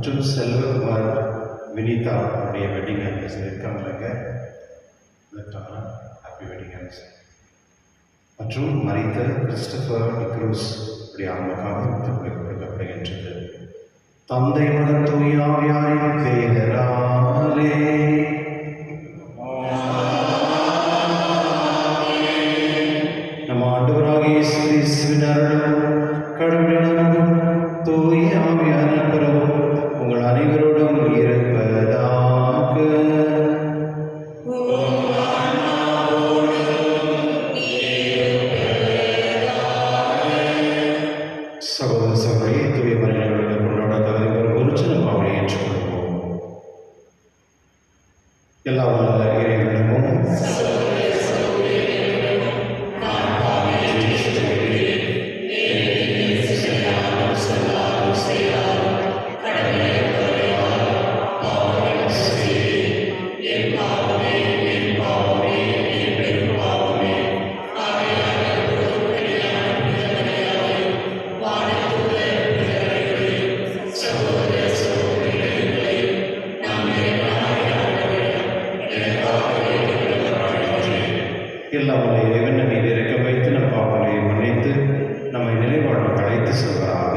மற்றும் செல்வகுமார் வினிதா அவருடைய wedding anniversary இருக்காங்களாங்க. Happy wedding anniversary. மற்றும் மரித்த கிறிஸ்டபர் டிக்ரூஸ் உடைய ஆன்மக்காக கொடுக்கப்படுகின்றது. தந்தை மகன் தூய ஆவியாரின் பெயராலே நம் ஆண்டவராகிய இயேசு கிறிஸ்துவின் அருளும் கடவுளின் அன்பும் தூய ஆவியான நட்புறவும் உங்கள் அனைவரோடும் இருப்பதாக. சகோதர சகோதரி தூய மறைநூல்களை கொண்டாட தகுதி பெறும் ஒரு சின்ன பாவனை ஏற்றுக்கொள்வோம். எல்லா வல்ல இறைவனிடமும் எல்லா வல்ல இறைவன் நம்மை இறக்க வைத்து நம் பாவங்களை மன்னித்து நம்மை நிலைவாழ்வுக்கு அழைத்து செல்வராக.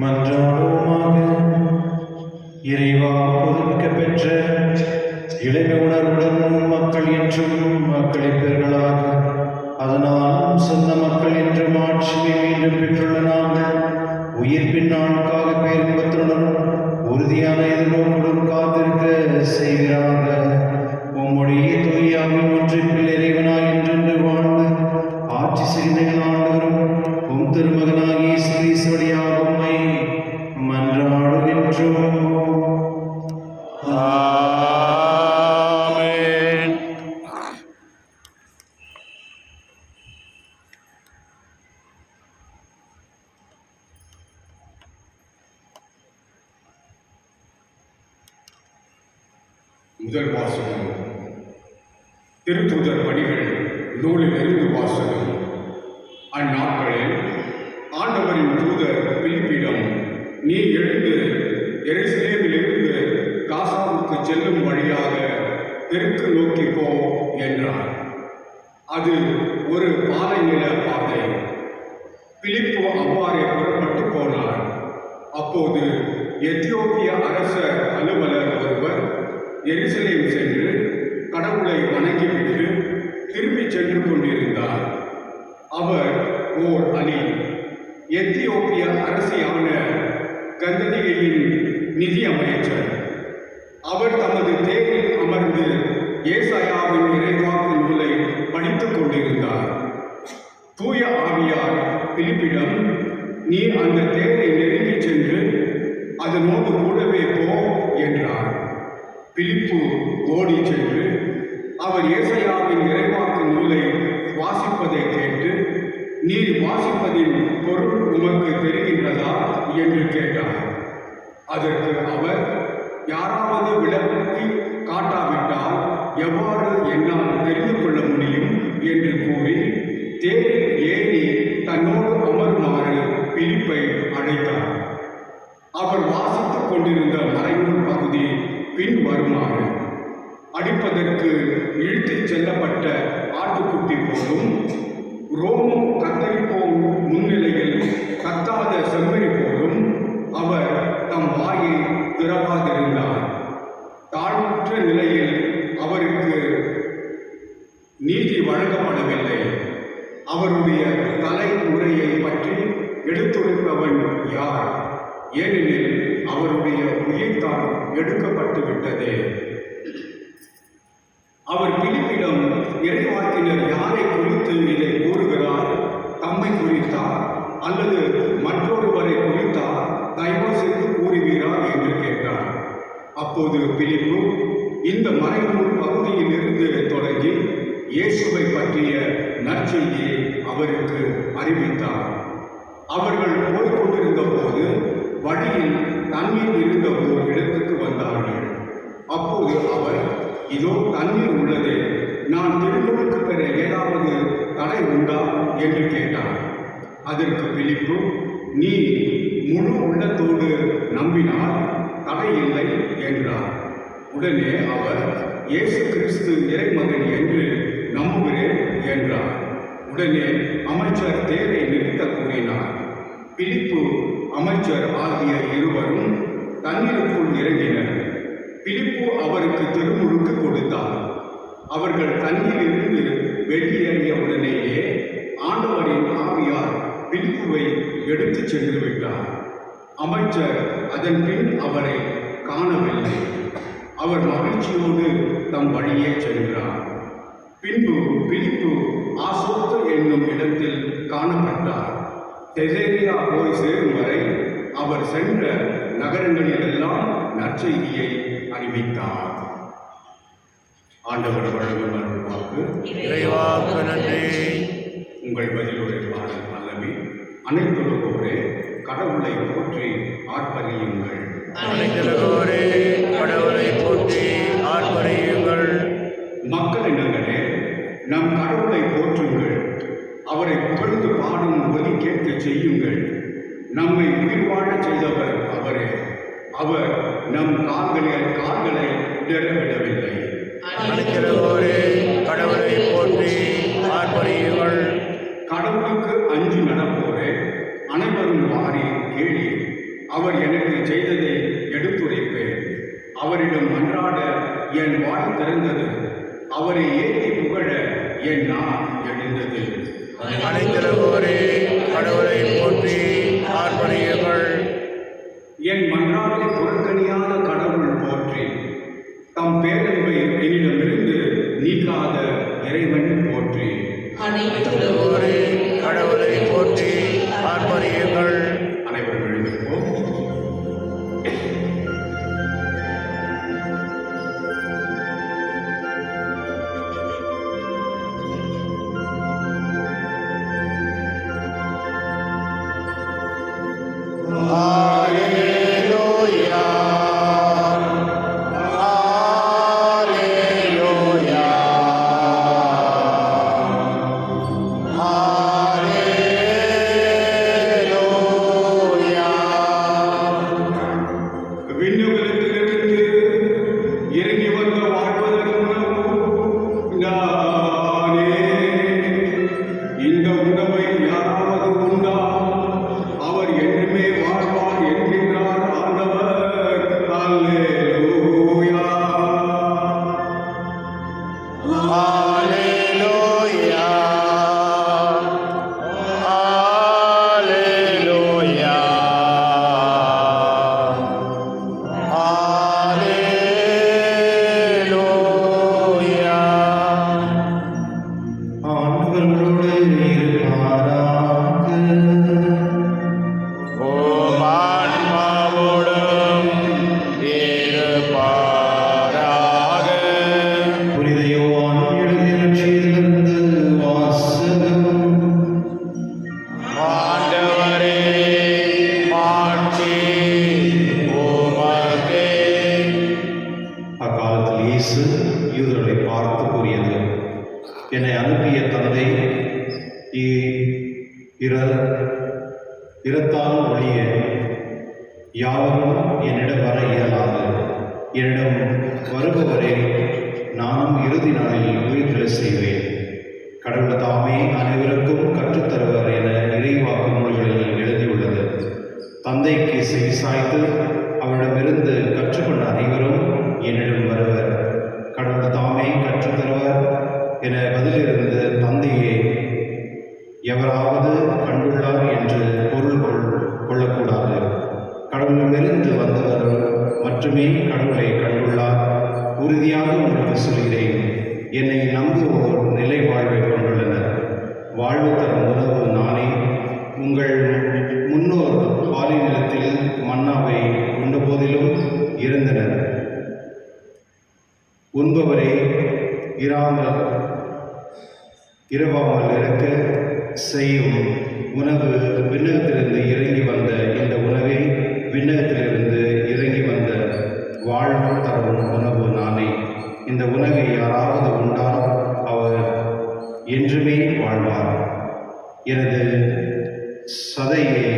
மன்றாடுவோமாக. இறைவா, புதுப்பிக்க பெற்ற இளைய உணர்வுடன் மக்கள் என்றும் மக்களின் பெயர்களாக, அதனால் சொந்த மக்கள் என்று மாட்சிமை மீண்டும் பெற்றுள்ள நாங்கள் உயிர்ப்பின் நாளுக்காக பேரின்பத்துடன் உறுதியான எதிர்நோக்குடன் காத்திருக்க செய்கிறாங்க. உம்முடைய தூயாவின் ஒன்றிப்பில் இறைவனாய் என்றென்று வாழ்ந்து ஆட்சி செய்த ஆண்டவரும் உம் திருமகனாகிய இயேசு கிறிஸ்து வழியாக உம்மை மன்றாடுகின்றோம். ஆமென். முதல் வாசகம் திருத்தூதர் பணிகள் நூலிலிருந்து வாசகம். அந்நாட்களில் ஆண்டவரின் தூதர் பிலிப்பிடம், நீ எழுந்து எருசலேமிலிருந்து காசாவுக்கு செல்லும் வழியாக தெற்கு நோக்கி போ என்றார். அது ஒரு பாலைநில பாதை. பிலிப்பு அவ்வாறே புறப்பட்டு போனார். அப்போது எத்தியோப்பிய அரச அலுவலர் ஒருவர் எருசலேம் சென்று கடவுளை வணங்கிவிட்டு திரும்பி சென்று கொண்டிருந்தார். அவர் ஓர் அலி, எத்தியோப்பிய அரசியான கந்தனிகையின் நிதி அமைச்சர். அவர் தமது தேரில் அமர்ந்து ஏசாயாவின் இறைவாக்கு நூலை படித்துக் கொண்டிருந்தார். தூய ஆவியார் பிலிப்பிடம், நீ அந்த தேரை நெருங்கி சென்று அதனோடு கூடவே போ என்றார். பிலிப்பு ஓடி சென்று அவர் ஏசாயாவின் இறைவாக்கு நூலை வாசிப்பதை கேட்டு, நீர் வாசிப்பதின் பொருள் உமக்கு தெரிகின்றதா என்று கேட்டார். அதற்கு அவர், யாராவது விளக்கி காட்டாவிட்டால் எவ்வாறு என்னால் தெரிந்து கொள்ள முடியும் என்று கூறி தேரில் ஏறி தன்னோடு அமருமாறு பிலிப்பை அழைத்தார். அவர் வாசித்துக் கொண்டிருந்த மறைநூல் பகுதி பின் வருமாறு: அடிப்பதற்கு இழுத்துச் செல்லப்பட்ட ஆட்டுக்குட்டி போலும், ரோமம் கத்தரிப்போம் முன்னிலையில் கத்தாத செம்மறி போலும் அவர் தம் வாயை திறவாதிருந்தார். தாழ்வுற்ற நிலையில் அவருக்கு நீதி வழங்கப்படவில்லை. அவருடைய தலைமுறையை பற்றி எடுத்துரைப்பவன் யார்? ஏனெனில் அவருடைய உயிர்தான் எடுக்கப்பட்டு விட்டதே. அவர் பிலிப்பிடம், இறைவாக்கினர் யாரை குறித்து இதை கூறுகிறார்? தம்மை குறித்தா அல்லது மற்றொருவரை குறித்தா தயவு செய்து கூறுவீரா என்று கேட்டார். அப்போது பிலிப்பு இந்த மறைநூல் பகுதியில் இருந்து தொடங்கி இயேசுவை பற்றிய நற்செய்தியை அவருக்கு அறிவித்தார். அவர்கள் போய்கொண்டிருந்த போது வழியில் தண்ணீர் இருந்த ஓர் இடத்துக்கு வந்தார்கள். அப்போது அவர், இதோ தண்ணீர் உள்ளது, நான் திருமுழுக்கு பெற ஏதாவது தடை உண்டா என்று கேட்டார். அதற்கு பிலிப்பு, நீ முழு உள்ளத்தோடு நம்பினால் தடை இல்லை என்றார். உடனே அவர், இயேசு கிறிஸ்து இறைமகன் என்று நம்புகிறேன் என்றார். உடனே அமைச்சர் தேரை நிறுத்த கூறினார். பிலிப்பு அமைச்சர் ஆகிய இருவரும் தண்ணீருக்குள் இறங்கினர். பிலிப்பு அவருக்கு திருமுழுக்கு கொடுத்தார். அவர்கள் தண்ணீரிலிருந்து வெளியேறிய உடனேயே ஆண்டவரின் ஆவியார் பிலிப்புவை எடுத்துச் சென்று விட்டார். அமைச்சர் அதன் பின் அவரை காணவில்லை. அவர் மகிழ்ச்சியோடு தம் வழியே சென்றார். பின்பு பிலிப்பு ஆசோத்து என்னும் இடத்தில் காணப்பட்டார். செசேரியா போய் சேரும் வரை அவர் சென்ற நகரங்களிலெல்லாம் நற்செய்தியை அறிவித்தார். ஆண்டவர் வழங்கும் அருள்வாக்கு. இறைவாக்கு நன்றி. உங்கள் பதிலுரை பாடல் பல்லவி. அனைத்துலகோரே கடவுளை போற்றி ஆர்ப்பரியுங்கள். அனைத்துலகோரே கடவுளை போற்றி ஆர்ப்பரியுங்கள். மக்களினங்களே, நம் கடவுளை போற்றுங்கள். அவரை புகழ்ந்து பாடும் ஒலி கேட்க செய்யுங்கள். நம்மை உயிர் வாழச் செய்தவர் அவரே. அவர் நம் கால்களை இடரவிடவில்லை. அனைத்துலகோரே கடவுளை போற்றி ஆர்ப்பரியுங்கள். கடவுளுக்கு அஞ்சு நடப்போரே, அனைவரும் வாரி கேளி. அவர் எனக்கு செய்ததை எடுத்துரைப்பேன். அவரிடம் மன்றாட என் வாய் திறந்தது. அவரை ஏற்றி புகழ என் நாள் எழுந்தது. அனைத்துலகோரே கடவுளை போற்றி ஆர்ப்பரியுங்கள். என் மன்றாட்டை புறக்கணியாத கடவுள் போற்றி. தம் பேரன்பை என்னிடமிருந்து நீக்காத இறைவன் போற்றி. அனைத்துலகோரே கடவுளை போற்றி ஆர்ப்பரியுங்கள். அனைவரும் எழுந்திருப்போம். Alleluia. Alleluia. Alleluia. விண்ணுலகிலிருந்து இறங்கி வந்த வாழ்வதற்கு நானே. இந்த உணவை யாராவது உண்டால் அவர் என்றுமே வாழ்வார் என்கின்றார் ஆண்டவர். அல்லேலூயா. Alleluia. Alleluia. Alleluia. ஆண்டவரோடு இருப்பாராக. ஓம் ஆன்மாவோடும் இருப்பாராக. புனித யோவான் எழுதிய நற்செய்தியிலிருந்து வாசகம். ஆண்டவரே, மாட்சி உமக்கே. அக்காலத்தில் இயேசு யூதர்களை பார்த்து கூறியது, என்னை அனுப்பிய தந்தை இரத்தால் ஒழிய யாவரும் என்னிடம் வர இயலாது. என்னிடம் வருபவரை நானும் இறுதி நாளில் உயிர்த்தெழச் செய்வேன். கடவுள் தாமே அனைவருக்கும் கற்றுத்தருவார் என இறைவாக்கு நூல்களில் எழுதியுள்ளது. தந்தைக்கு செவிசாய்த்து அவரிடமிருந்து கற்றுக்கொண்ட அனைவரும் என்னிடம் வருவர். கடவுள் தாமே கற்றுத்தருவார் என பதிலிருந்து தந்தையை எவராவது கண்டுள்ளார் என்று பொருள் கொள்ளக்கூடாது. கடவுளிடமிருந்து வந்தவர் மட்டுமே கடவுளை கண்டுள்ளார். உறுதியாக உங்களுக்கு சொல்கிறேன், என்னை நம்புவோர் நிலை வாழ்வை கொண்டுள்ளனர். வாழ்வு தரும் உணவு நானே. உங்கள் முன்னோர் பாலை நிலத்தில் மன்னாவை உண்ட போதிலும் இருந்தனர். உண்பவரே இரவாமல் இருக்க செய்யும் உணவு விண்ணகத்திலிருந்து இறங்கி வந்த இந்த உணவை விண்ணகத்திலிருந்து இறங்கி வந்த வாழ்வு தரும் உணவு நானே. இந்த உணவை யாராவது உண்டால் அவர் என்றுமே வாழ்வார். எனது சதையை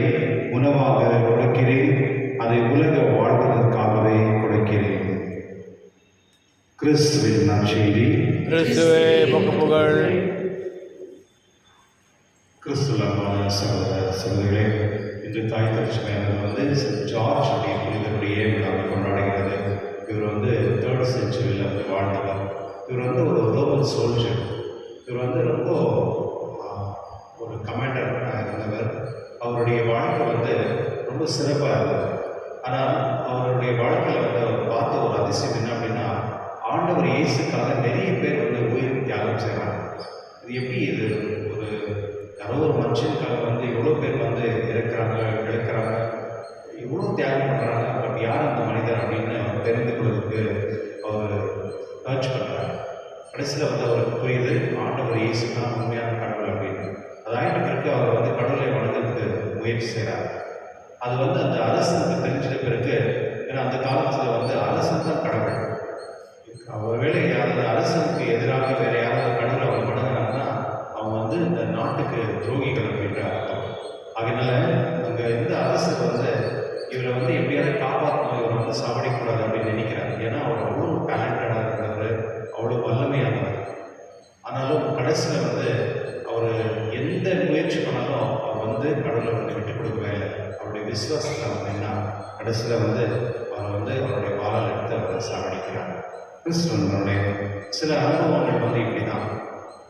உணவாக கொடுக்கிறேன், அதை உலக வாழ்வதற்காகவே கொடுக்கிறேன். கிறிஸ்துவின் நற்செய்தி. கிறிஸ்துவே உமக்கு புகழ். கிறிஸ்துவமான சகோதர சகோதரிகளே, இன்று தாய் திருச்சபையானது சென்ட் ஜார்ஜ் உடைய புனிதருடைய விழாவை கொண்டாடுகிறது. இவர் 3rd செஞ்சுரியில் வாழ்ந்தவர். இவர் ஒரு ரோமன் சோல்ஜர். இவர் ரொம்ப ஒரு கமாண்டர் இருந்தவர். அவருடைய வாழ்க்கை ரொம்ப சிறப்பாக இருந்தது. ஆனால் அவருடைய வாழ்க்கையில் அவர் பார்த்த ஒரு அதிசயம் என்ன அப்படின்னா, ஆண்டவர் இயேசுக்காக நிறைய பேர் உயிர் தியாகம் செய்கிறாங்க. இது எப்படி இது ஒரு யாரோ ஒரு மனுஷனுக்காக இவ்வளோ பேர் இறக்குறாங்க, இழக்கிறாங்க, இவ்வளோ தியாகம் பண்ணுறாங்க. பட் யார் அந்த மனிதர் அப்படின்னு அவர் தெரிந்து கொள்வதற்கு அவர் சர்ச் பண்ணுறாங்க. கடைசியில் அவருக்கு புரியுது, ஆண்டவர் இயேசு தான் உண்மையான கடவுள் அப்படின்னு. அது ஆயிட்ட பிறகு அவர் கடவுளை வணங்குறதுக்கு முயற்சி செய்கிறார். அது அந்த அரசனுக்கு தெரிஞ்சிட்ட பிறகு, ஏன்னா அந்த காலத்தில் அரசன் தான் கடவுள். ஒருவேளை யாராவது அரசனுக்கு எதிராக வேறு யாராவது கடவுளை அவங்க வணங்கினாங்கன்னா அவங்க இந்த நாட்டுக்கு துரோகிகள் அப்படின்ற அர்த்தம். அதனால அங்கே இந்த அரசர் இவரை எப்படியாவது காப்பாற்றணும், இவரை சாவடிக்கூடாது அப்படின்னு நினைக்கிறார். ஏன்னா அவர் அவ்வளோ டேலண்டடாக இருக்கிறவர், அவ்வளோ வல்லமையானவர். ஆனாலும் கடைசியில் அவர் எந்த முயற்சி பண்ணாலும் அவர் கடவுளை விட்டு கொடுக்கவே இல்லை. அவருடைய விசுவாசத்தில் என்ன கடைசியில் அவர் அவருடைய வாழால் எடுத்து அவரை சாவடிக்கிறார். கிறிஸ்துவனுடைய சில அனுபவங்கள் இப்படி தான்.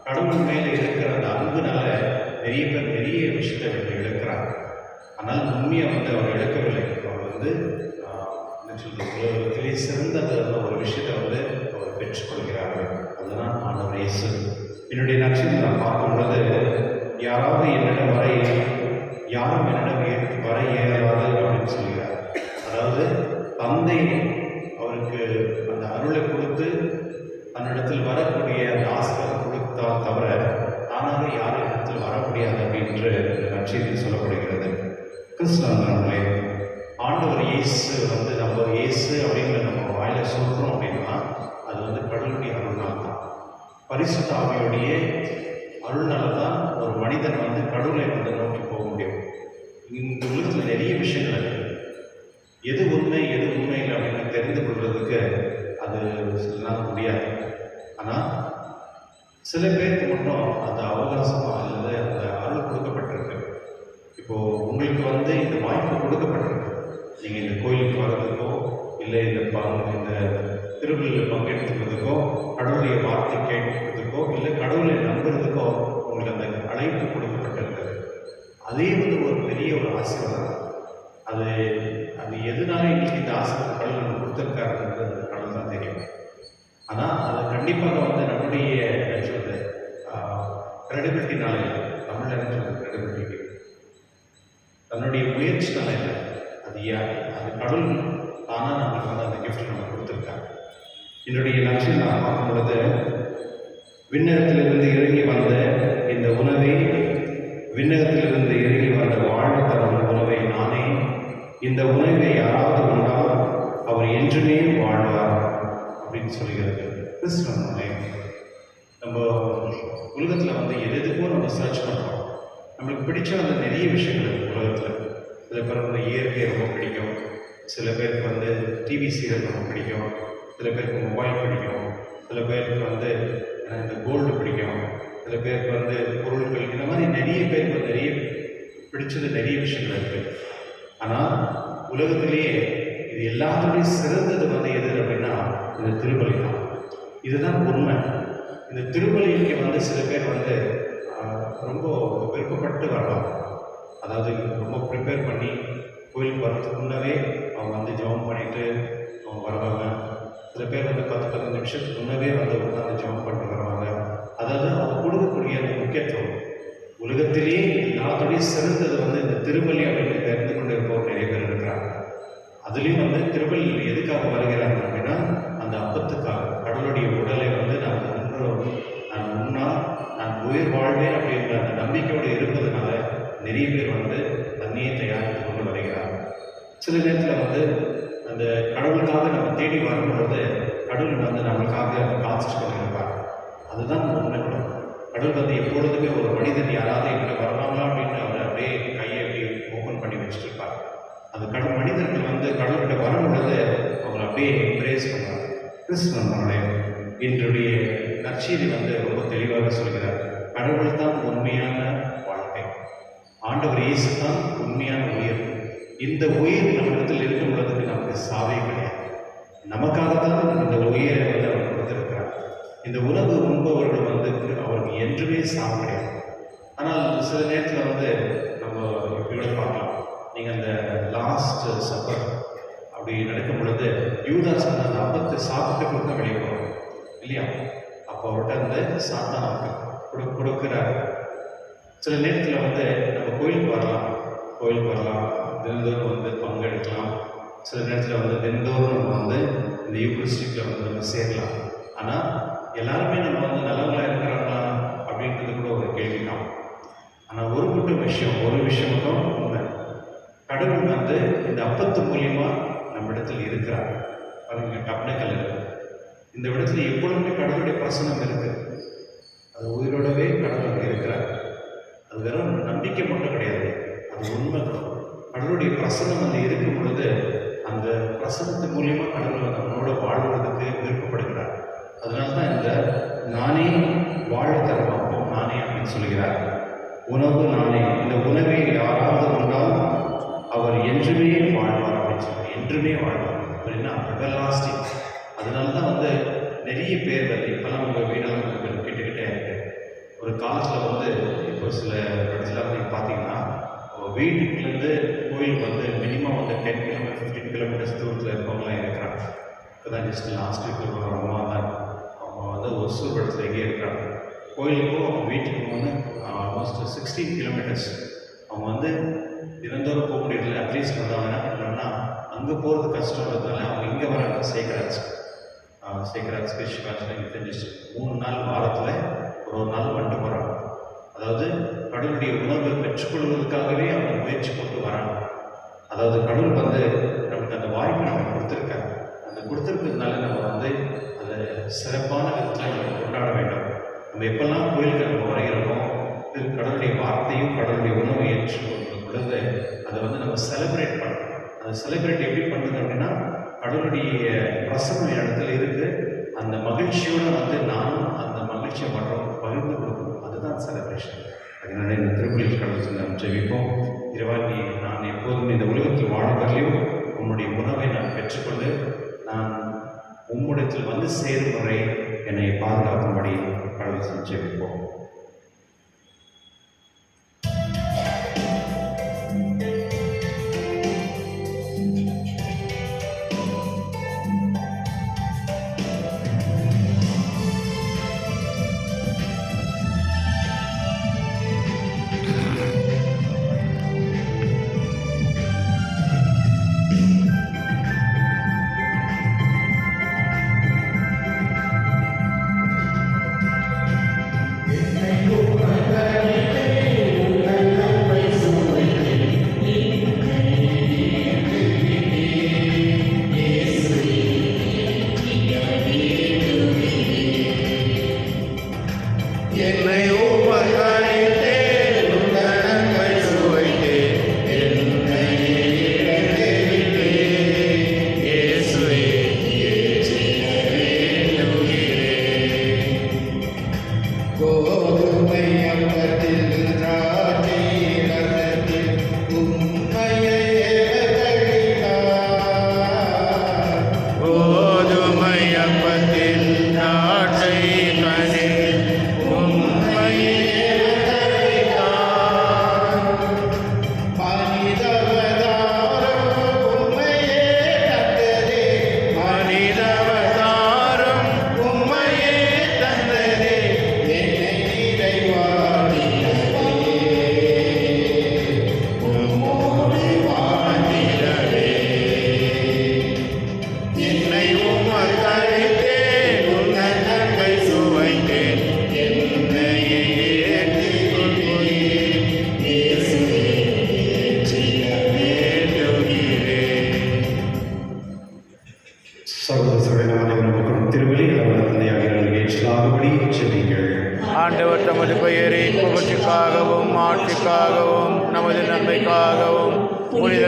கடவுள் மேலே இருக்கிற அந்த அன்புனால நிறைய பேர் நிறைய விஷயத்தை இழக்கிறாங்க. ஆனால் உண்மையாக அவர் இழக்கவில்லை. அவர் என்ன சொல்றது, உலகத்திலே சிறந்த ஒரு விஷயத்தை அவர் பெற்றுக்கொள்கிறார்கள். அதுதான் ஆண்டவர் இயேசு. என்னுடைய நட்சத்திரம் நான் பார்க்கும் பொழுது, யாராவது என்னிடம் யாரும் என்னிடம் வர இயலாது அப்படின்னு சொல்கிறார். அதாவது தந்தை அவருக்கு அந்த அருளை கொடுத்து தன்னிடத்தில் வரக்கூடிய அந்த ஆசிரியர் கொடுத்தால் தவிர தானாக யாரும் இடத்தில் வர முடியாது அப்படின்று நற்செய்தியில் சொல்லப்படுகிறது. கிறிஸ்துவர்களே, ஆண்டவர் இயேசு நம்ம இயேசு அப்படிங்கிற நம்ம வாயில சொல்கிறோம் அப்படின்னா அது கடவுளுடைய அருள்நாள் தான். பரிசுத்த ஆவியுடைய அருள்னால தான் ஒரு மனிதன் கடவுளை நோக்கி போக முடியும். இந்த உலகத்தில் நிறைய விஷயங்கள் இருக்குது. எது உண்மை எது உண்மை இல்லை அப்படின்னு தெரிந்து கொள்வதற்கு அது சில நாள் முடியாது. ஆனால் சில பேருக்கு மட்டும் அந்த அவகாசமாக அல்லது அந்த அருள் கொடுக்கப்பட்டிருக்கு. இப்போது உங்களுக்கு இந்த வாய்ப்பு கொடுக்கப்பட்டிருக்கு. நீங்கள் இந்த கோயிலுக்கு வர்றதுக்கோ இல்லை இந்த திருவிழில் பங்கெடுத்துக்கிறதுக்கோ, கடவுளுடைய வார்த்தை கேட்கறதுக்கோ இல்லை கடவுளை நம்புறதுக்கோ உங்களுக்கு அந்த அழைப்பு கொடுக்கப்பட்டிருக்கிறது. அதே ஒரு பெரிய ஒரு ஆசீர்வாதம். அது எதுனால இன்னைக்கு இந்த ஆசீர்வாதம் கடவுள் நம்ம கொடுத்துருக்காருன்றது அந்த கடவுள் தான் தெரியும். ஆனால் அது கண்டிப்பாக நம்முடைய கிரெடிபிலிட்டினால இல்லை, தமிழ் கிரெடிபிலிட்டி தன்னுடைய முயற்சினால இல்லை. அது கடவுள் தானாக நம்மளுக்கு அந்த கிஃப்ட் நம்ம கொடுத்துருக்காங்க. என்னுடைய நட்சில் நான் பார்க்கும் பொழுது, விண்ணகத்திலிருந்து இறங்கி வந்த இந்த உணவை, விண்ணகத்திலிருந்து இறங்கி வந்த வாழ்வு தரும் உணவை நானே. இந்த உணவை யாராவது உண்டால் அவர் என்றுமே வாழ்வார் அப்படின்னு சொல்கிறது. கிறிஸ்துவனுடைய நம்ம உலகத்தில் எதுக்கோ நம்ம சர்ச் பண்ணுறோம். நம்மளுக்கு பிடிச்ச நிறைய விஷயங்கள் இருக்குது உலகத்தில். சில பேர் இயற்கை ரொம்ப பிடிக்கும், சில பேருக்கு டிவி சீரியல் ரொம்ப பிடிக்கும், சில பேருக்கு மொபைல் பிடிக்கும், சில பேருக்கு இந்த கோல்டு பிடிக்கும், சில பேருக்கு வந்து பொருட்கள், இந்த மாதிரி நிறைய பேருக்கு நிறைய பிடிச்சது நிறைய விஷயங்கள் இருக்குது. ஆனால் உலகத்திலேயே இது எல்லாத்துலேயும் சிறந்தது வந்து எது அப்படின்னா இந்த திருப்பலி தான். இதுதான் உண்மை. இந்த திருப்பலிக்கு வந்து சில பேர் வந்து ரொம்ப விருப்பப்பட்டு வரலாம். அதாவது ரொம்ப ப்ரிப்பேர் பண்ணி கோயிலுக்கு வர்றதுக்கு முன்னவே அவங்க வந்து ஜெபம் பண்ணிட்டு அவங்க வருவாங்க. சில பேர் வந்து 10-15 நிமிஷத்துக்கு முன்னவே வந்து உட்காந்து ஜெபம் பண்ணிட்டு வருவாங்க. அதாவது அவங்க கொடுக்கக்கூடிய அந்த முக்கியத்துவம், உலகத்திலேயே எல்லாத்தோடையும் சிறந்தது வந்து இந்த திருப்பலி அப்படின்னு தெரிந்து கொண்டு இருப்பவர் நிறைய பேர் இருக்கிறாங்க. அதுலேயும் வந்து திருப்பலி எதுக்காக வருகிறாங்க அப்படின்னா அந்த அப்பத்துக்காக, கடவுளுடைய உடலை வந்து நான் உண்ணா நான் உயிர் வாழ்வேன் அப்படின்ற அந்த நம்பிக்கையோடு இருப்பதனால நிறைய பேர் வந்து தண்ணியை தயாரித்து கொண்டு வருகிறாங்க. சில நேரத்தில் வந்து அந்த கடவுளுக்காக நம்ம தேடி வரும்பொழுது கடவுள் வந்து நம்மளுக்காக காத்துட்டு கொண்டு இருப்பார். அதுதான் உண்மை. கடவுள் வந்து எப்பொழுதுமே ஒரு மனிதன் யாராவது என்கிட்ட வருவாங்களா அப்படின்னு அவர் அப்படியே கையை அப்படியே ஓப்பன் பண்ணி வச்சுட்டு இருப்பார். அந்த மனிதர்கள் வந்து கடவுள்கிட்ட வரும் பொழுது அவங்களை அப்படியே எம்ப்ரேஸ் பண்ணுவாங்க. கிறிஸ்துவனுடைய இன்றைய நற்செய்தி வந்து ரொம்ப தெளிவாக சொல்கிறார். கடவுள் தான் உண்மையான வாழ்க்கை, ஆண்டவர் இயேசு தான் உண்மையான உயிர். இந்த உயிர் நம்மிடத்தில் இருக்கும் பொழுதுக்கு நமக்கு சாவே கிடையாது. நமக்காகத்தான் இந்த உயிரை வந்து அவர் கொடுத்திருக்கிறார். இந்த உணவு உண்பவர்கள் வந்து அவருக்கு என்றுமே சாவு கிடையாது. ஆனால் சில நேரத்தில் வந்து நம்ம இப்படி பார்க்கலாம். நீங்கள் அந்த லாஸ்ட் சப்பர் அப்படி நடக்கும் பொழுது யூதாஸ் வந்து அந்த அப்பத்தை சாப்பிட்டு கொடுக்க வெளியே போகிறோம் இல்லையா? அப்போ அவர்கிட்ட அந்த சாத்தானுக்கு கொடுக்குறாரு. சில நேரத்தில் வந்து நம்ம கோயிலுக்கு வரலாம், தினந்தோறும் வந்து பங்கெடுக்கலாம். சில நேரத்தில் வந்து தினந்தோறும் நம்ம வந்து இந்த யூக்ரிஸ்டிக்கில் வந்து நம்ம சேரலாம். ஆனால் எல்லாருமே நம்ம வந்து நல்லவங்களாக இருக்கிறாங்களா அப்படின்றது கூட ஒரு கேள்வி தான். ஆனால் ஒரு விஷயம் மட்டும் உண்மை. கடவுள் வந்து இந்த அப்பத்து மூலியமா நம்ம இடத்தில் இருக்கிறார். பாருங்க, டப்னக்கல் இருக்கு. இந்த இடத்துல எப்பொழுதுமே கடவுளுடைய பிரசனம் இருக்கு. அது உயிரோடவே கடவுள் இருக்கிறார். அது வெறும் நம்பிக்கை மட்டும் கிடையாது, அது உண்மை. கடவுளுடைய பிரசனம் வந்து இருக்கும் பொழுது அந்த பிரசனத்தின் மூலியமா கடவுள் நம்மளோட வாழ்வதற்கு விருப்பப்படுகிறார். அதனால தான் இந்த நானே வாழ தருவாப்போம் நானே அப்படின்னு சொல்கிறார். உணவு நானே, இந்த உணவை யாராவது உண்டால் அவர் என்றுமே வாழ்வார் அப்படின்னு சொல்லுவார். என்றுமே வாழ்வார் அப்படின்னா எவர்லாஸ்டிங். அதனால தான் வந்து நிறைய பேர் வந்து இப்போல்லாம் உங்கள் வீடெல்லாம் கேட்டுக்கிட்டே இருக்கு. ஒரு காலத்தில் வந்து இப்போ சில இடத்துல வந்து பார்த்தீங்கன்னா வீட்டுக்குலேருந்து கோயிலுக்கு வந்து மினிமம் வந்து 10 கிலோமீட்டர் 15 கிலோமீட்டர்ஸ் தூரத்தில் இருக்கவங்களாம் இருக்கிறாங்க. இப்போ தான் ஜஸ்ட் லாஸ்ட் வீக்கில் ஒரு அம்மா தான், அவங்க வந்து ஒசூர் இடத்துல எங்கேயே இருக்கிறாங்க. கோயிலுக்கும் அவங்க வீட்டுக்கும் வந்து ஆல்மோஸ்ட் 16 கிலோமீட்டர்ஸ். அவங்க வந்து தினந்தோறும் போக முடியல. அட்லீஸ்ட் வந்து அவங்க என்ன பண்ணுறாங்கன்னா அங்கே போகிறது கஷ்டம்ன்றதுனால அவங்க இங்கே வராங்க. சேக்கராஜ் கிருஷ்ணராஜ் தெரிஞ்சிச்சு 3 நாள் வாரத்தில் ஒரு நாள் வந்துட்டு போகிறாங்க. அதாவது கடவுளுடைய உணவை பெற்றுக்கொள்வதற்காகவே அவங்க முயற்சி கொண்டு வராங்க. அதாவது கடவுள் வந்து நமக்கு அந்த வாய்ப்பை நம்ம கொடுத்துருக்காங்க. அந்த கொடுத்துருக்கிறதுனால நம்ம வந்து அதை சிறப்பான விதத்தில் நம்ம கொண்டாட வேண்டும். நம்ம எப்பெல்லாம் கோயிலுக்கு நம்ம வருகிறோமோ கடவுளுடைய வார்த்தையும் கடவுளுடைய உணவை ஏற்றுக்கொள்ளும் பொழுது அதை வந்து நம்ம செலிப்ரேட் பண்ணணும். அந்த செலிப்ரேட் எப்படி பண்ணுறது அப்படின்னா கடவுளுடைய பிரசன்னம் இடத்துல இருக்கு. அந்த மகிழ்ச்சியோடு வந்து நானும் அந்த மகிழ்ச்சியை மற்றும் பகிர்ந்து கொடுக்கணும். அதுதான் செலிப்ரேஷன். அதனால இந்த திருப்பலியில் கடவுள் நாம் ஜெபிப்போம். இறைவா, நான் எப்போதும் இந்த உலகத்தில் வாழ்வதிலையும் உன்னுடைய உணவை நான் பெற்றுக்கொண்டு நான் உம்முடத்தில் வந்து சேரும் வரை என்னை பாதுகாக்கும்படி கடவுள் ஜெபிப்போம்.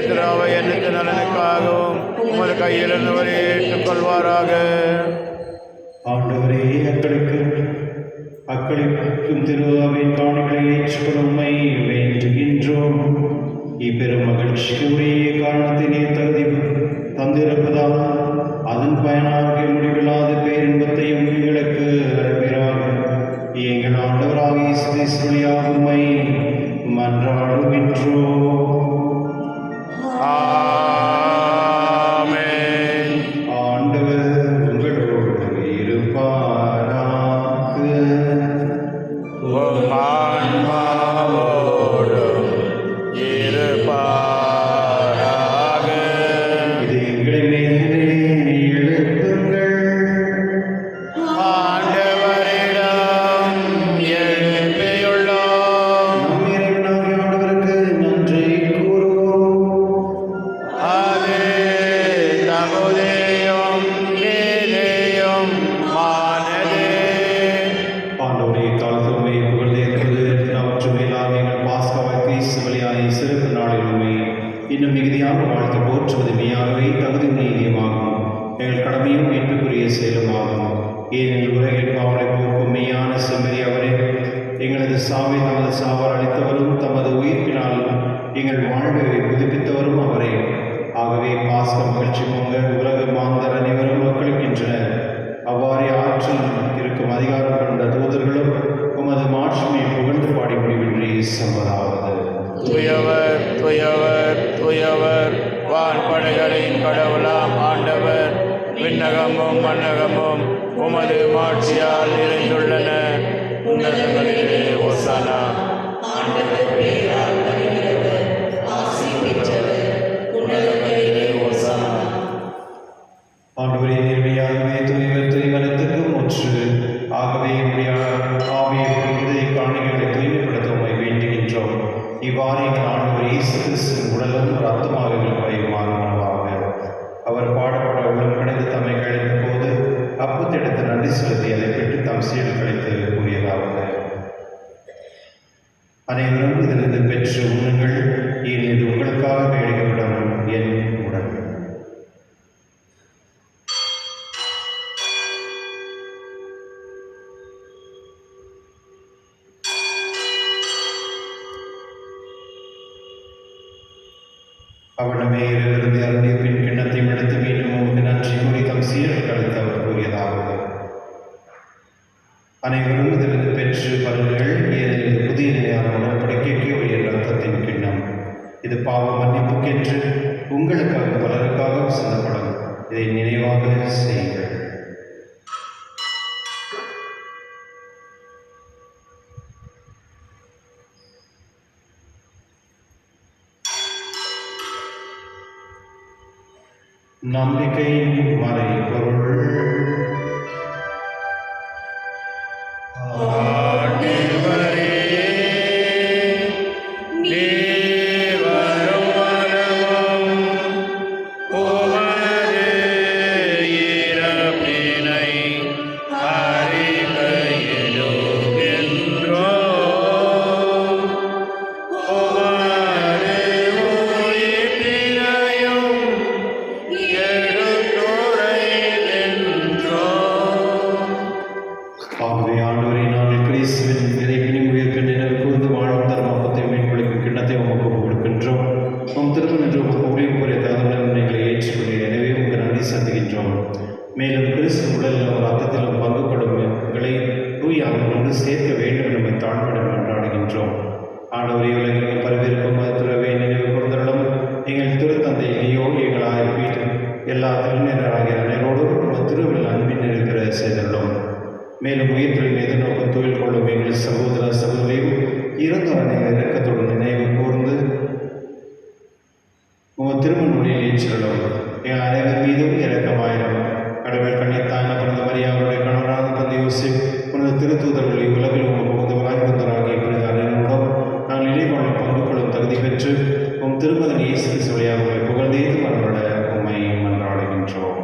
திராவை எண்ணத்து நலனுக்காகவும் உமது கையிலிருந்தவரை ஏற்றுக்கொள்வாராக. ஆண்டவரே, அக்களிக்கும் திருவாவின் காணிகளை ஏற்றுக்கொள்ளும் உம்மை வேண்டுகின்றோம். இப்பெரும் மகிழ்ச்சிக்கு உரிய காரணத்தினை தகுதி தந்திருப்பதால் அதன் பயனாக முடிவில்லாத பேரின்பத்தையும் எங்களுக்கு அருள்வீராக. எங்கள் ஆண்டவராகிய இயேசு கிறிஸ்து வழியாக உம்மை மன்றாடுகின்றோம். ஆமென். ஆண்டவர் உங்களோடு இருப்பாராக. உம் ஆன்மாவோடும் இருப்பாராக. இது எங்களை மேலே எழுப்புங்கள். ஆண்டவரிடம் எழுப்பியுள்ளோம். நம் இறைவனாகிய ஆண்டவருக்கு நன்றி கூறுவோம். அது தகுதியும் நீதியும் ஆனதே. ஆண்டவரே, காலத்துமை புகழ்ந்தேற்பது அவற்றும் மேலாக எங்கள் பாஸ்காவை கிறிஸ்து வழியாய் சிறப்பு நாளில் உண்மை இன்னும் மிகுதியாக வாழ்த்து போற்றுவது மெய்யாகவே தகுதி நீதியுமாகும். எங்கள் கடமையும் மீட்புக்குரிய செயலுமாகும். ஏனெனில் உலகில் பாவனை போக்கும் மெய்யான செம்மறி அவரே, எங்களது சாவை தமது சாவால் அளித்தவரும் தமது உயிர்ப்பினால் எங்கள் வாழ்வை புதுப்பித்தவரும் அவரே. ஆகவே பாஸ்க மகிழ்ச்சி பொங்க உலக மாந்தர் அனைவரும் மக்களுக்கின்றனர். அவ்வாறே ஆற்றல் இருக்கும் அதிகாரம் கொண்ட தூதர்களும் உமது மாட்சிமை புகழ்ந்து பாடி முடிவின்றி சம்பதாவது. துயவர் துயவர் துயவர் வான்படைகளின் கடவுளாம் ஆண்டவர். விண்ணகமும் மண்ணகமும் உமது மாட்சியால் நிறைந்துள்ளன. உன்னதங்களிலே ஓசானா. உன்னதங்களிலே ஓசானா. ஆண்டவரே, நேர்மையாகவே தூய்மனத்துக்கும் ஒன்று. ஆகவே என்னுடைய ஆவியை புரிந்து இக்காணிகளை தூய்மைப்படுத்த உம்மை வேண்டுகின்றோம். இவ்வாறு எங்கள் ஆண்டவர் இயேசு கிறிஸ்துவின் உடலும் ரத்தமாக எங்களுக்கு மாறுமாறாக. அவர் பாடுபட உள்ளம் கணிந்து தம்மை கழித்த போது அப்பத்தெடுத்து நன்றி செலுத்தி அதை பெற்று தம் சீல் கழித்து கூறியதாவது: அனைவரும் இதிலிருந்து பெற்று உண்ணுங்கள், ஏனெனில் இது உங்களுக்காக கையளிக்கப்படும் என் உடல். அவனமே இருந்து அருந்திய பின் கிண்ணத்தையும் எடுத்து மீண்டும் உமக்கு நன்றி கூறி தம் சீரல் கழித்து அவர் கூறியதாவது: அனைவரும் இதிலிருந்து பெற்று பருங்கள், ஏனெனில் இது புதிய நிலையான உடன்படிக்கைக்கு உரிய இரத்தத்தின் கிண்ணம். இது பாவ மன்னிப்புக்கென்று உங்களுக்காக பலருக்காகவும் சிந்தப்படும். இதை நினைவாக செய்யுங்கள். நம்பிக்கையின் மறைபொருள். ஆண்டவரே, நீர் வரும் வரவும் உமது இறப்பினை அறிக்கையிடுகின்றோம். உமது உயிர்ப்பினையும் எடுத்துரைக்கின்றோம். ஆகவே ஆண்டவரே, நாங்கள் கிறிஸ்துவின் இறைவனின் உயிர்க்கு நினைவு கூர்ந்து வாழும் தர்மத்தை மேம்படுத்தும் கிண்ணத்தை உமக்கு கொடுக்கின்றோம். உம் திருமணம் என்று உமக்கு ஊழியக்குரிய தகவலுடன் எங்களை ஏற்றுக்கொள்ள எனவே உங்கள் நன்றி செலுத்துகின்றோம். மேலும் கிறிஸ்து உடலிலும் ரத்தத்திலும் பங்கு கொடும் எங்களை தூயாக கொண்டு சேர்க்க வேண்டும் என்பதை தாழ்மையுடன் கொண்டாடுகின்றோம். ஆண்டவரே, உலகில் பரவிருக்கும் திருவை நினைவு கூர்ந்தருளும். எங்கள் திருத்தந்தை லியோ, எங்கள் ஆயர் பீட்டர், எல்லா திருநீராகிய அனைவரோடும் உங்கள் திருவில் அன்பின் இருக்கிற செய்தருளும். மேலும் உயிர்களின் எதிர்நோக்கம் தொழில் கொள்ளும் எங்கள் சகோதர சகோதரியும் இறந்தவனை இறக்கத்துடன் நினைவு கூர்ந்து உங்கள் திருமண ஒளியில் ஏற்றிருளும். எங்கள் அனைவர் மீதும் இரக்கமாயிரும். கடவுள் கண்ணித்தான பிறந்த மரியாதையுடைய கணவராக தந்தை யோசேப், உனது திருத்தூதர்கள் இவ்வுலகில் உங்கள் புகுந்தவராய் இருந்தவராகிய புனித அனைவரோடும் நாங்கள் நினைவாழ்வில் பங்கு கொள்ளும் தகுதி பெற்று உம் திருமகன் இயேசு கிறிஸ்து வழியாக உம்மை புகழ்ந்தேத்து மன்றாட உம்மை மன்றாடுகின்றோம்.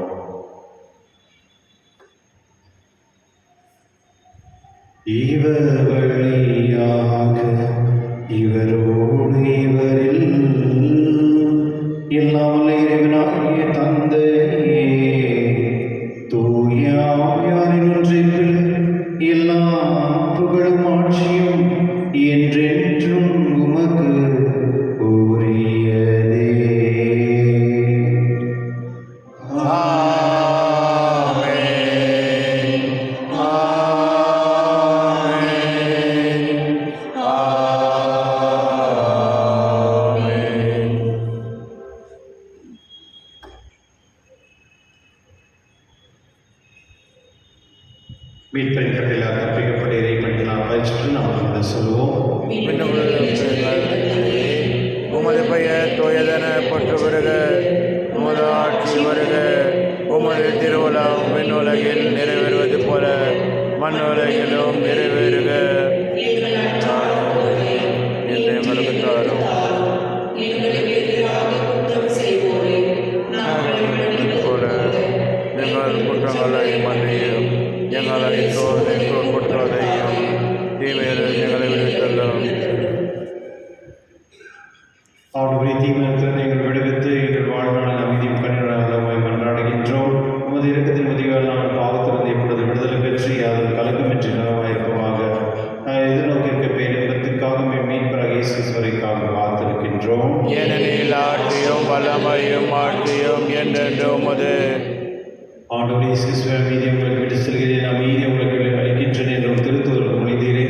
இவர் வழியாக இவரோடு இவரில் மீட்பரின் கட்டளையால் கற்பிக்கப்பட்ட இறைவனுக்கு நாம் பயிற்சி நாம் வந்து சொல்லுவோம். உமது பெயர் தூயதென போற்று வருக, உமது ஆட்சி வருக, உமது திருவுளம் விண்ணுலகில் நிறைவேறுவது போல மண்ணுலகிலும் நிறைவேறுக. என்று எங்களுக்கு தாரும். போல எங்கள் குற்றங்களை மன்னியும், எங்களை சோதனைக்கு உட்படுத்தாதையும், தீமையில் எங்களை விடுவித்தள்ளும். ஆண்டவரே, தீமையிலிருந்து எங்கள் விடுவித்து எங்கள் வாழ்நாளில் அமைதியும் கண்ணீரால் மன்றாடுகின்றோம். உமது இரக்கத்தின் உதவியால் நாங்கள் பாவத்திலிருந்து எப்பொழுது விடுதலை பெற்று யாரும் கலக்கமின்றி நலமாயிருப்போமாக. நான் எதிர்நோக்கியிருக்க பேரின்பத்திற்காக மீட்பராக இயேசு கிறிஸ்துவுக்காக காத்திருக்கின்றோம். ஏனெனில் ஆட்சியும் வல்லமையும் ஆட்சியும் என்றென்று உமது. ஆண்டவரே, இயேசு கிறிஸ்துவே, அமைதி உங்களுக்கு விட்டு செல்கிறேன், அமைதி உங்களுக்கு அளிக்கின்றேன் என்றும் திருத்துவதற்கு மொழிந்தீரே.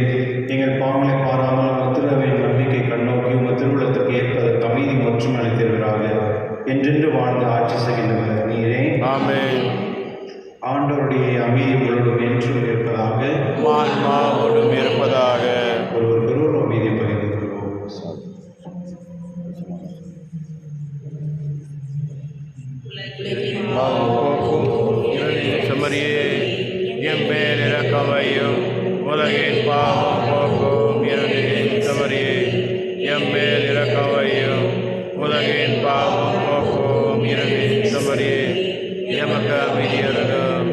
எங்கள் பாவங்களை பாராமல் உத்திரவின் நம்பிக்கை கண்ணோக்கி உமது திருவுள்ளத்துக்கு ஏற்பதற்கு அமைதி மற்றும் அளித்தவராக என்றென்று வாழ்ந்து ஆட்சி செய்கின்றவர் நீரே. ஆமென். ஆண்டவருடைய அமைதி உங்களோடும் என்றும் இருப்பதாக. ஆன்மாவோடும் இருப்பதாக. ஒருவர் அமைதியை பகிர்ந்து கொள்வோம். செம்மறியே, என் மேல் இரக்கமையும், உலகின் பாவம் போக்கும் இறுதியின் செம்மறியே, என் மேல் இரக்கமையும், உலகின் பாவம் போக்கும் இறுதியின் செம்மறியே, எமக்கு அமைதியருளும்.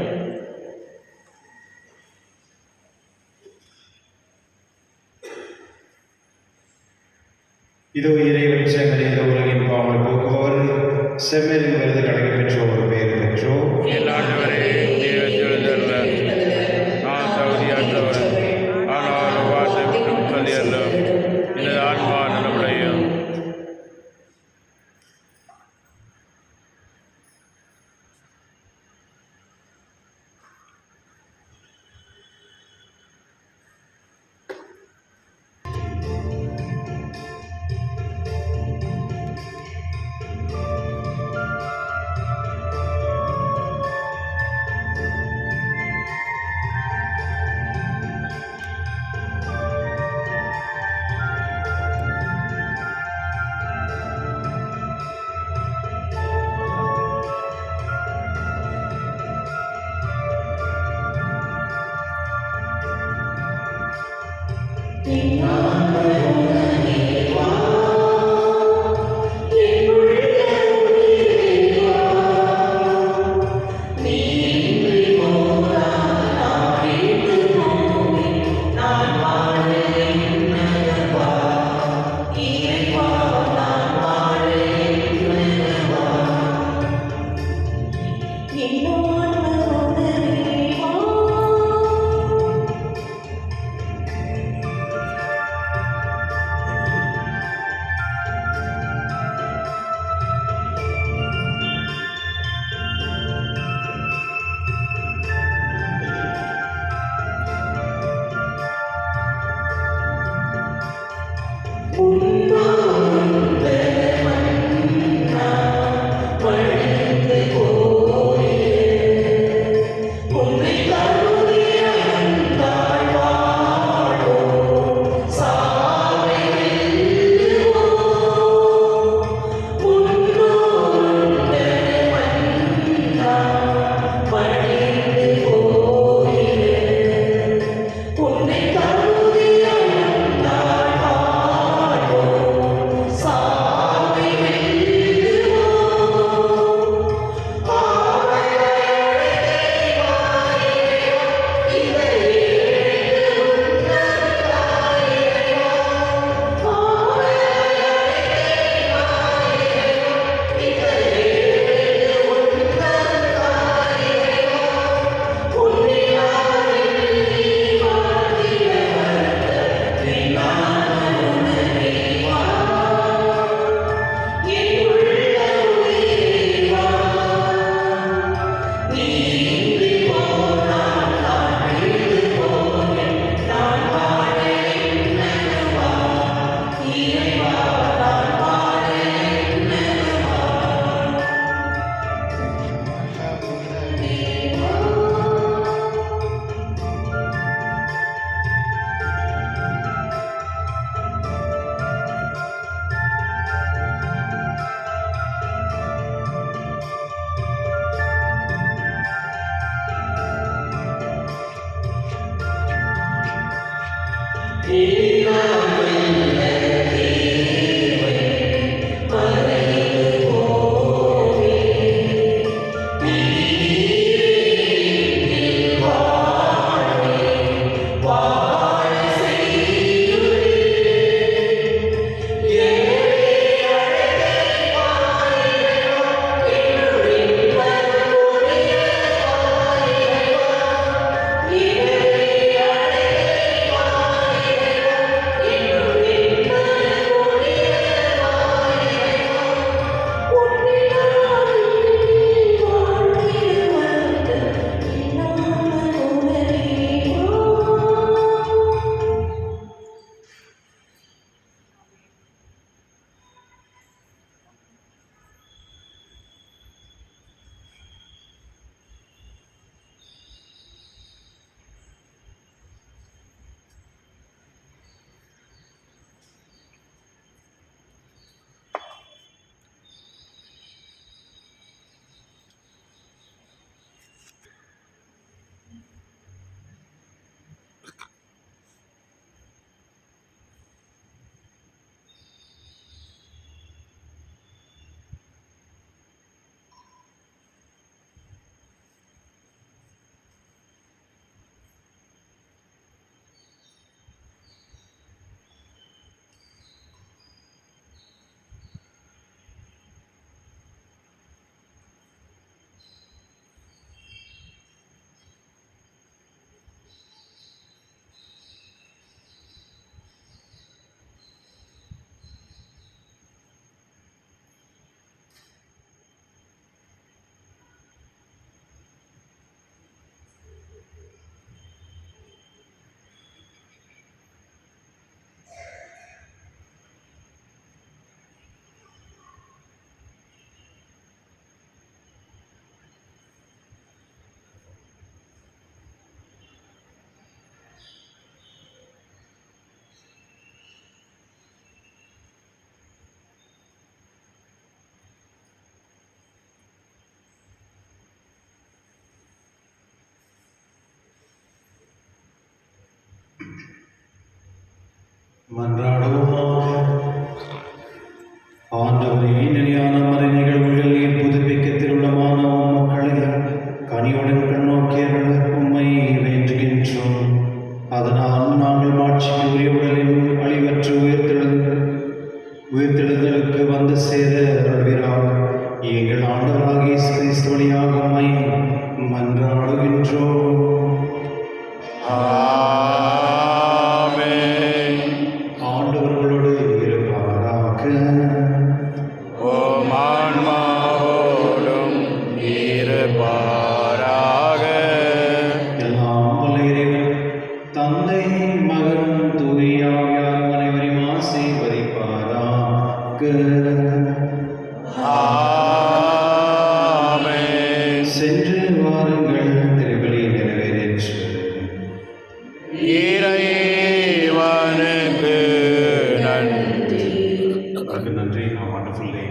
இதோ இறைவன் செம்மறிந்த உலகின் பாவங்களை போக்குபவர், செம்மறியின் விருது கிடைக்க பெற்ற ஒரு பெயர் பெற்றோம். என் ஆண்டவரே, தெய்வத்திலிருந்தல்ல நான் தகுதியற்றவர், ஆனால் வார்த்தை மட்டும் சொல்லியல்லும் எனது ஆன்மா நலமுடையும். மன்றாடுவோமாக. ஆண்டவரே, நிலையான மறை நிகழ்வுகள் நீர் புதுப்பிக்க திருவிழமான மக்களை கனியுடன் கண்ணோக்கியர்கள் உம்மை வேண்டுகின்றோம். அதனால் நாங்கள் மாட்சிக்கு உரிய உடலின் அழிவற்ற உயிர்த்தெழுதலுக்கு வந்து சேர அருள்வீராக. எங்கள் ஆண்டவராகிய இயேசு கிறிஸ்து வழியாக உம்மை மன்றாடுகின்றோம். ஆண்டவர்களோடு இருப்பாராக. ஓம் ஆன்மாவோடும் இருப்பாராக. எல்லாம் வல்ல இறைவன் தந்தை மகன் தூய ஆவியார் அனைவரையும் ஆசீர்வதிப்பாராக. ஆமென். சென்று வாருங்கள், திருப்பலி நிறைவேறிற்று. இறைவனுக்கு நன்றி. அதுக்கு நன்றி. வண்டர்ஃபுல் டே.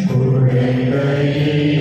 குழந்தையே